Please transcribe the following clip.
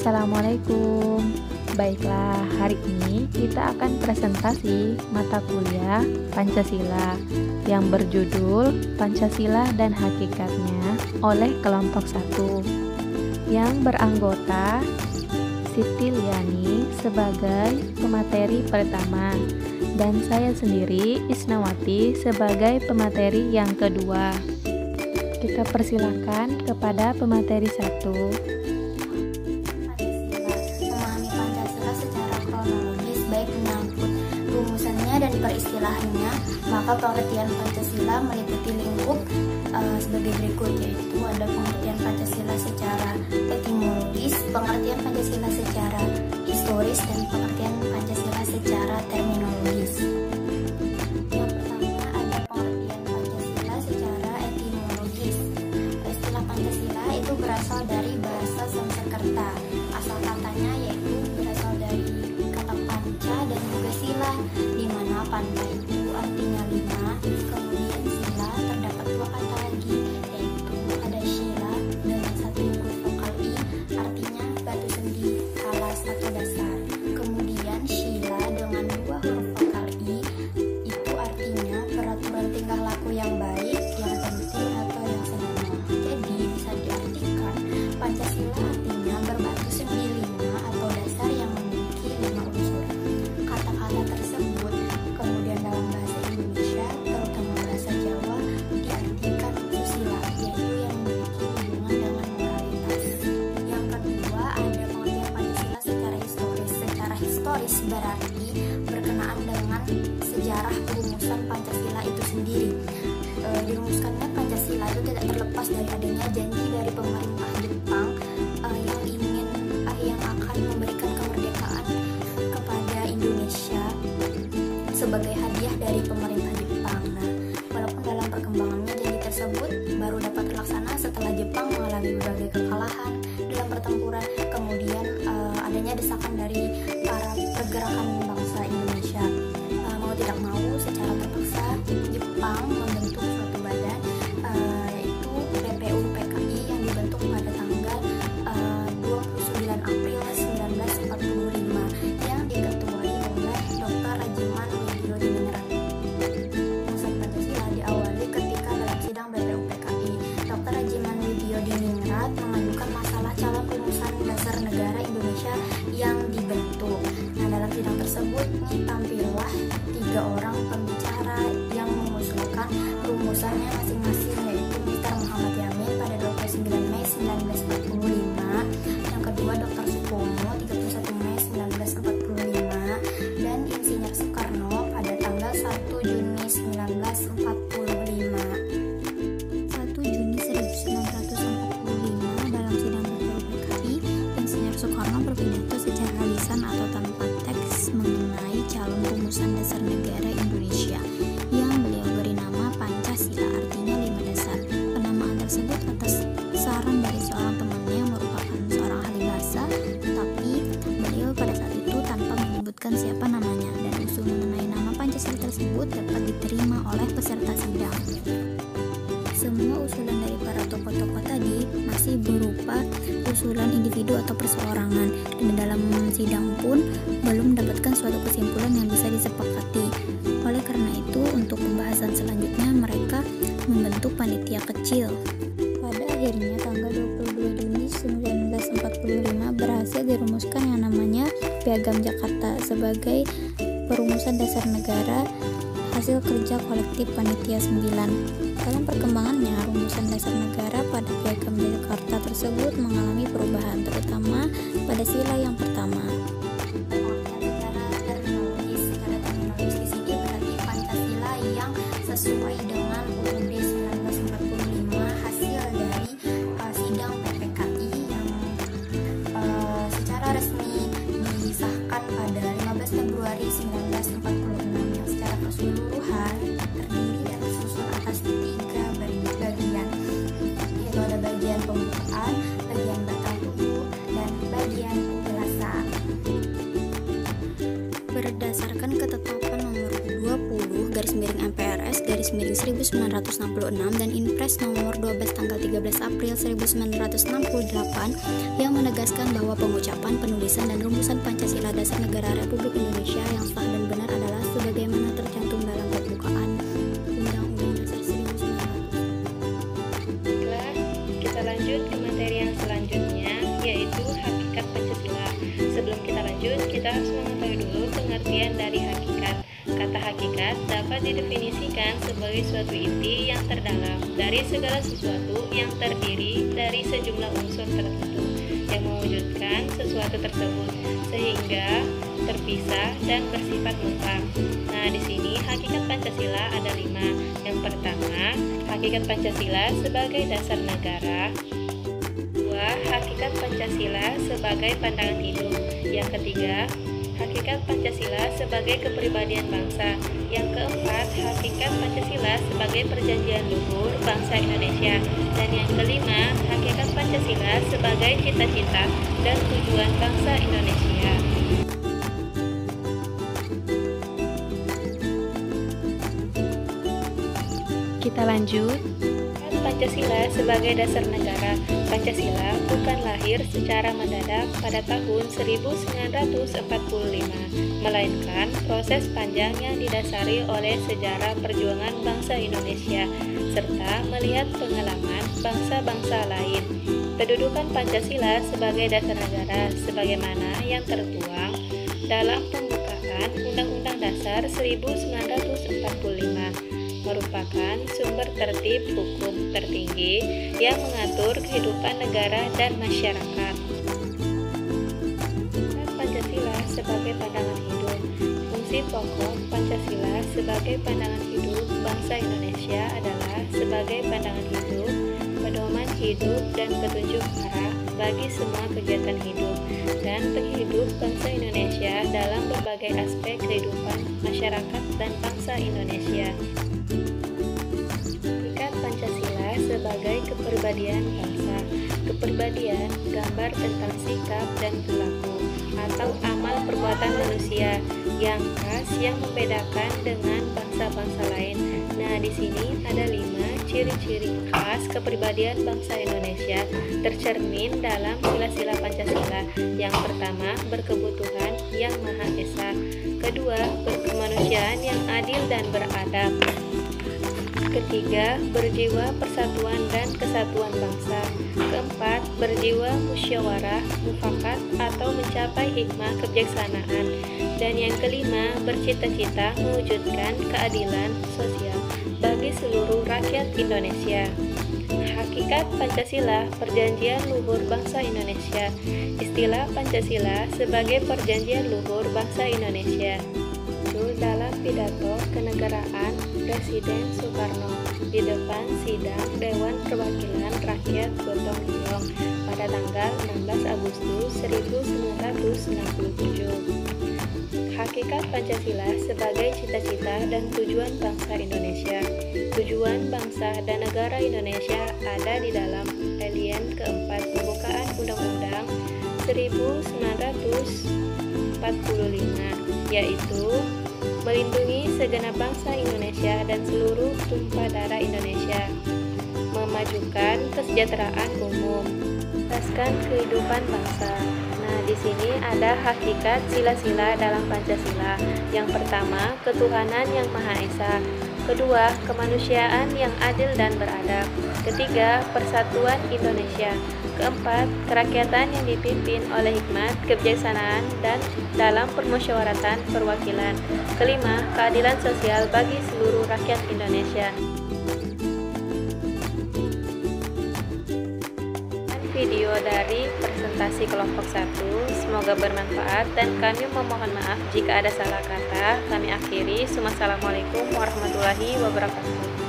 Assalamualaikum. Baiklah, hari ini kita akan presentasi mata kuliah Pancasila yang berjudul Pancasila dan Hakikatnya oleh kelompok 1 yang beranggota Siti Liani sebagai pemateri pertama dan saya sendiri Isnawati sebagai pemateri yang kedua. Kita persilakan kepada pemateri 1. Dan peristilahannya, maka pengertian Pancasila meliputi lingkup sebagai berikut, yaitu ada pengertian Pancasila secara etimologis, pengertian Pancasila secara historis, dan pengertian Pancasila secara terminologis. Yang pertama ada pengertian Pancasila secara etimologis. Istilah Pancasila itu berasal dari bahasa Sanskerta. Asal katanya yaitu berasal dari kata panca dan juga sila, di mana panca itu artinya 5, kemudian sila terdapat 2 kata lagi, yaitu ada shila dengan 1 huruf vokal i artinya batu sendi, alas atau dasar. Kemudian shila dengan 2 huruf vokal i itu artinya peraturan tingkah laku yang baik, yang penting atau yang senonoh. Jadi bisa diartikan Pancasila artinya berbatu sendi 5 atau dasar yang memiliki 5 unsur. Kata-kata tersebut kemudian dalam bahasa Indonesia, terutama bahasa Jawa, diartikan susila, yaitu yang memiliki hubungan dengan moralitas. Yang kedua ada pengertian Pancasila secara historis. Secara historis berarti berkenaan dengan sejarah perumusan Pancasila itu sendiri. Dirumuskannya Pancasila itu tidak terlepas dari adanya janji dari pemerintah Jepang yang akan memberikan kemerdekaan kepada Indonesia sebagai hadiah dari pemerintah Jepang. Nah, walaupun dalam perkembangannya janji tersebut baru dapat terlaksana setelah Jepang mengalami berbagai kekalahan dalam pertempuran, kemudian adanya desakan dari para pergerakan bangsa Indonesia. Mau tidak mau, secara terpaksa Jepang membentuk suatu badan, yaitu BPUPKI yang dibentuk pada tanggal 29 April 1945 yang diketuai oleh Dr. Rajiman Widyodiningrat. Rumusan Pancasila diawali ketika dalam sidang BPUPKI, Dr. Rajiman Widyodiningrat mengajukan masalah calon rumusan dasar negara Indonesia yang dibentuk. Nah, dalam sidang tersebut tampillah 3 orang pembicara yang mengusulkan rumusannya masing-masing, yaitu Mr. Muhammad Yamin pada 29 Mei 1945, yang kedua Dr. Supomo 31 Mei 1945, dan Insinyur Soekarno pada tanggal 1 Juni 1945. 1 Juni 1945 dalam sidang BPUPKI, Insinyur Soekarno berpidato secara lisan atau tanpa teks mengenai calon rumusan dasar negara Indonesia yang beliau beri nama Pancasila, artinya 5 dasar. Penamaan tersebut atas saran dari seorang temannya yang merupakan seorang ahli bahasa, tetapi beliau pada saat itu tanpa menyebutkan siapa namanya, dan usul mengenai nama Pancasila tersebut dapat diterima oleh peserta sidang. Semua usulan dari para tokoh-tokoh tadi masih berupa usulan individu atau perseorangan, dan dalam sidang pun belum mendapatkan suatu kesimpulan yang bisa disepakati. Oleh karena itu, untuk pembahasan selanjutnya mereka membentuk panitia kecil. Pada akhirnya tanggal 22 Juni 1945 berhasil dirumuskan yang namanya Piagam Jakarta sebagai perumusan dasar negara hasil kerja kolektif panitia 9. Dalam perkembangannya, rumusan dasar negara pada Piagam Jakarta tersebut mengalami perubahan, terutama pada sila yang pertama. Secara terminologis di sini berarti Pancasila yang sesuai dengan UUD 1945 hasil dari sidang PPKI yang secara resmi disahkan pada 15 Februari 1946, yang secara keseluruhan terdiri dan disusun atas 3 bagian, yaitu ada bagian pembukaan, bagian batang tubuh, dan bagian penjelasan. 13/1966 dan Inpres nomor 12 tanggal 13 April 1968 yang menegaskan bahwa pengucapan, penulisan, dan rumusan Pancasila Dasar Negara Republik Indonesia yang sah dan benar adalah sebagaimana tercantum dalam pembukaan Undang-Undang Dasar 1945. Baiklah, kita lanjut ke materi yang selanjutnya, yaitu hakikat Pancasila. Sebelum kita lanjut, kita harus mengetahui dulu pengertian dari hakikat. Kata hakikat dapat didefinisikan sebagai suatu inti yang terdalam dari segala sesuatu yang terdiri dari sejumlah unsur tertentu yang mewujudkan sesuatu tersebut sehingga terpisah dan bersifat mutlak. Nah, di sini hakikat Pancasila ada 5. Yang pertama, hakikat Pancasila sebagai dasar negara. 2. Hakikat Pancasila sebagai pandangan hidup. Yang ketiga, hakikat Pancasila sebagai kepribadian bangsa. Yang keempat, hakikat Pancasila sebagai perjanjian luhur bangsa Indonesia. Dan yang kelima, hakikat Pancasila sebagai cita-cita dan tujuan bangsa Indonesia. Kita lanjut. Pancasila sebagai dasar negara. Pancasila bukan lahir secara mendadak pada tahun 1945, melainkan proses panjang yang didasari oleh sejarah perjuangan bangsa Indonesia, serta melihat pengalaman bangsa-bangsa lain. Kedudukan Pancasila sebagai dasar negara sebagaimana yang tertuang dalam pembukaan Undang-Undang Dasar 1945 merupakan sumber tertib hukum tertinggi yang mengatur kehidupan negara dan masyarakat. Pancasila sebagai pandangan hidup. Fungsi pokok Pancasila sebagai pandangan hidup bangsa Indonesia adalah sebagai pandangan hidup, pedoman hidup, dan petunjuk arah bagi semua kegiatan hidup dan penghidup bangsa Indonesia dalam berbagai aspek kehidupan masyarakat dan bangsa Indonesia. Pancasila sebagai kepribadian bangsa. Kepribadian gambar tentang sikap dan perilaku atau amal perbuatan manusia yang khas yang membedakan dengan bangsa-bangsa lain. Nah, di sini ada 5 ciri-ciri khas kepribadian bangsa Indonesia tercermin dalam sila-sila Pancasila. Yang pertama, berkebutuhan yang Maha Esa. Kedua, berkemanusiaan yang adil dan beradab. Ketiga, berjiwa persatuan dan kesatuan bangsa. Keempat, berjiwa musyawarah, mufakat atau mencapai hikmah kebijaksanaan. Dan yang kelima, bercita-cita mewujudkan keadilan sosial bagi seluruh rakyat Indonesia. Hakikat Pancasila, perjanjian luhur bangsa Indonesia. Istilah Pancasila sebagai perjanjian luhur bangsa Indonesia dalam pidato kenegaraan Presiden Soekarno di depan sidang Dewan Perwakilan Rakyat Gotong Royong pada tanggal 16 Agustus 1967. Hakikat Pancasila sebagai cita-cita dan tujuan bangsa Indonesia. Tujuan bangsa dan negara Indonesia ada di dalam alien keempat pembukaan Undang-Undang 1945, yaitu melindungi segenap bangsa Indonesia dan seluruh tumpah darah Indonesia, memajukan kesejahteraan umum, menuntaskan kehidupan bangsa. Nah, di sini ada hakikat sila-sila dalam Pancasila. Yang pertama, ketuhanan yang Maha Esa. Kedua, kemanusiaan yang adil dan beradab. Ketiga, persatuan Indonesia. Keempat, kerakyatan yang dipimpin oleh hikmat, kebijaksanaan, dan dalam permusyawaratan perwakilan. Kelima, keadilan sosial bagi seluruh rakyat Indonesia. Video dari presentasi kelompok 1 semoga bermanfaat dan kami memohon maaf jika ada salah kata. Kami akhiri. Wassalamualaikum warahmatullahi wabarakatuh.